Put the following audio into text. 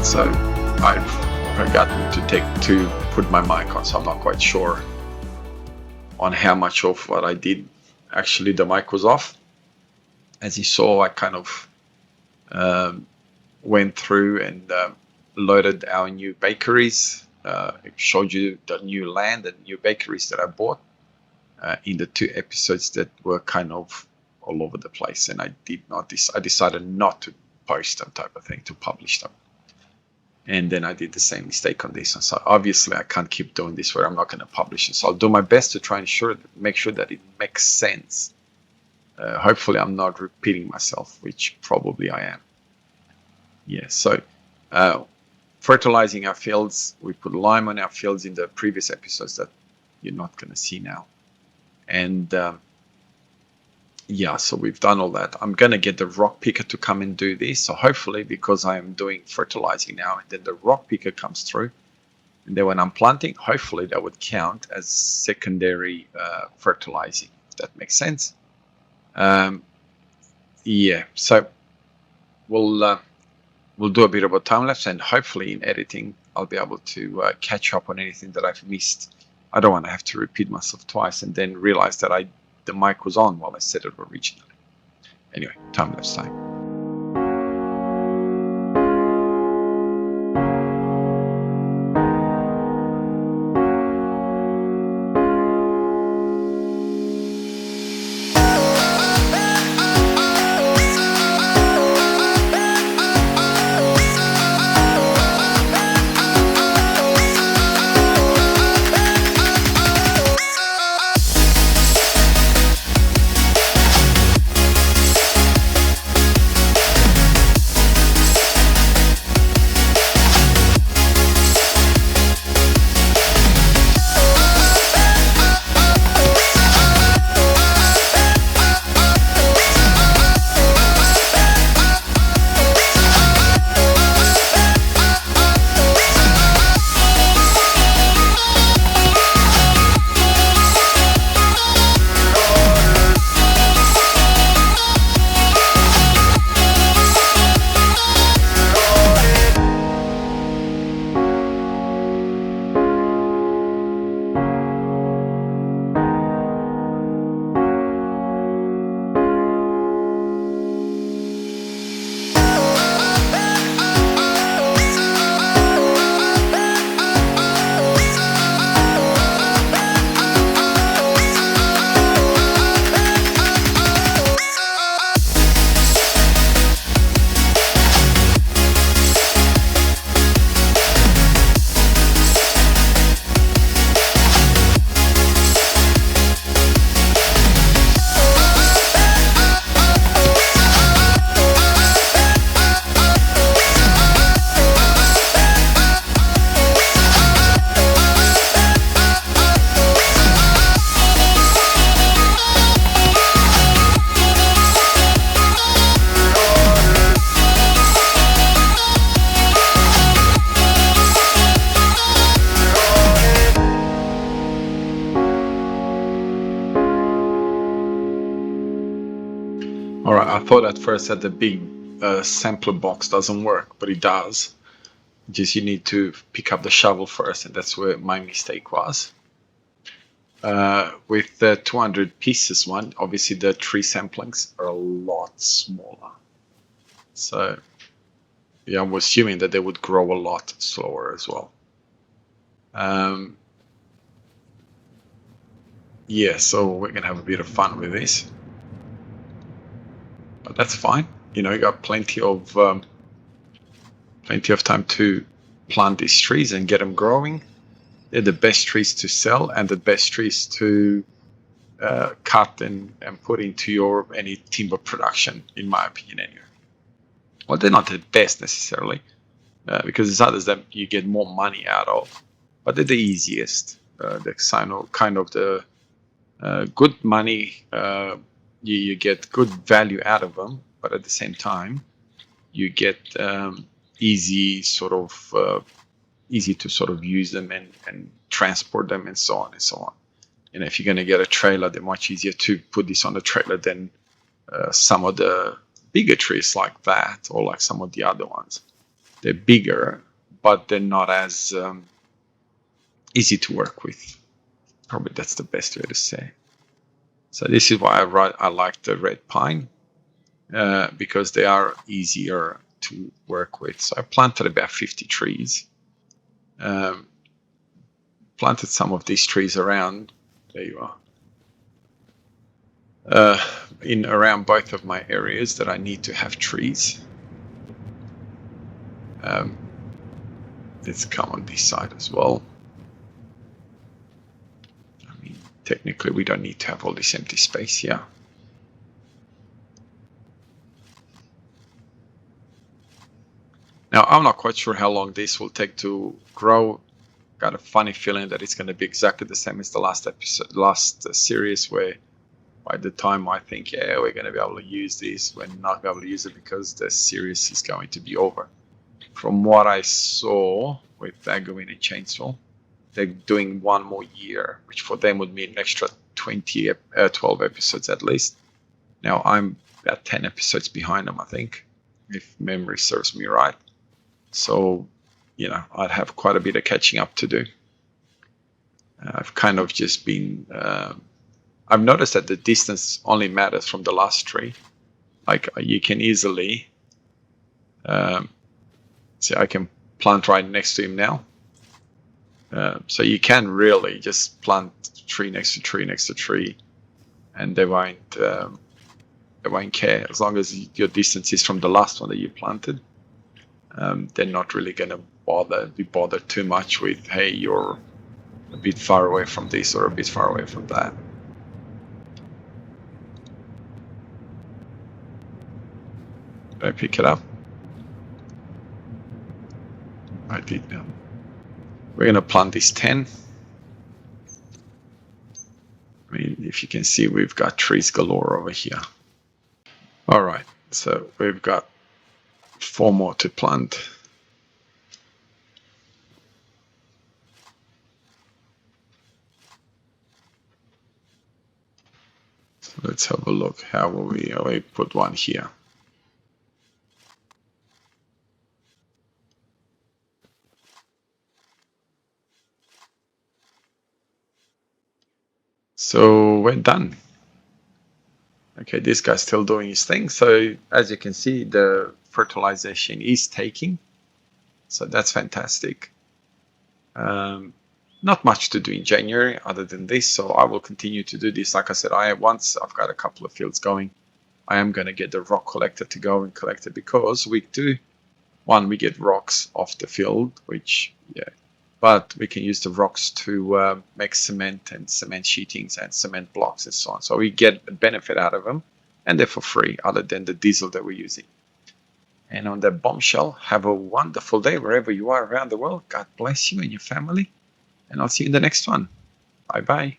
So I've forgotten to put my mic on, so I'm not quite sure on how much of what I did actually the mic was off. As you saw, I kind of went through and loaded our new bakeries. It showed you the new land and new bakeries that I bought in the 2 episodes that were kind of all over the place, and I decided not to post them, type of thing, to publish them. And then I did the same mistake on this one. So obviously I can't keep doing this where I'm not going to publish it. So I'll do my best to try and make sure that it makes sense. Hopefully I'm not repeating myself, which probably I am. Yeah, so fertilizing our fields. We put lime on our fields in the previous episodes that you're not going to see now. And yeah, so we've done all that. I'm going to get the rock picker to come and do this. So hopefully, because I am doing fertilizing now, and then the rock picker comes through, and then when I'm planting, hopefully that would count as secondary fertilizing, if that makes sense. Yeah, so we'll do a bit of a time lapse, and hopefully in editing, I'll be able to catch up on anything that I've missed. I don't want to have to repeat myself twice and then realize that the mic was on while I said it originally. Anyway, time lapse time. Alright, I thought at first that the big sampler box doesn't work, but it does. Just you need to pick up the shovel first, and that's where my mistake was. With the 200 pieces one, obviously the tree samplings are a lot smaller. So yeah, I'm assuming that they would grow a lot slower as well. Yeah, so we're gonna have a bit of fun with this. But that's fine. You know, you got plenty of time to plant these trees and get them growing. They're the best trees to sell and the best trees to cut and put into any timber production, in my opinion, anyway. Well, they're not the best necessarily, because there's others that you get more money out of, but they're the easiest. They're kind of the good money. You get good value out of them, but at the same time, you get easy to sort of use them and transport them and so on and so on. And if you're going to get a trailer, they're much easier to put this on the trailer than some of the bigger trees like that, or like some of the other ones. They're bigger, but they're not as easy to work with. Probably that's the best way to say. So this is why I like the red pine, because they are easier to work with. So I planted about 50 trees. Planted some of these trees around. There you are. In around both of my areas that I need to have trees. Let's come on this side as well. I mean, technically we don't need to have all this empty space here. Now, I'm not quite sure how long this will take to grow. Got a funny feeling that it's going to be exactly the same as the last series, where by the time I think, yeah, we're going to be able to use this, we're not going to be able to use it because the series is going to be over. From what I saw with Daggerwin and Chainsaw, they're doing one more year, which for them would mean an extra 12 episodes at least. Now, I'm about 10 episodes behind them, I think, if memory serves me right. So, I'd have quite a bit of catching up to do. I've kind of just been... I've noticed that the distance only matters from the last tree. Like, you can easily... see, I can plant right next to him now. So you can really just plant tree next to tree next to tree, and they won't care as long as your distance is from the last one that you planted. They're not really going to be bothered too much with, hey, you're a bit far away from this or a bit far away from that. Did I pick it up? I did now. We're going to plant these 10. I mean, if you can see, we've got trees galore over here. All right, so we've got 4 more to plant. So let's have a look. How will we put one here? So we're done. Okay, this guy's still doing his thing. So as you can see, the fertilization is taking. So that's fantastic. Not much to do in January other than this. So I will continue to do this. Like I said, once I've got a couple of fields going, I am going to get the rock collector to go and collect it, because week 2, we get rocks off the field, which, yeah. But we can use the rocks to make cement and cement sheetings and cement blocks and so on. So we get a benefit out of them, and they're for free other than the diesel that we're using. And on that bombshell, have a wonderful day wherever you are around the world. God bless you and your family. And I'll see you in the next one. Bye-bye.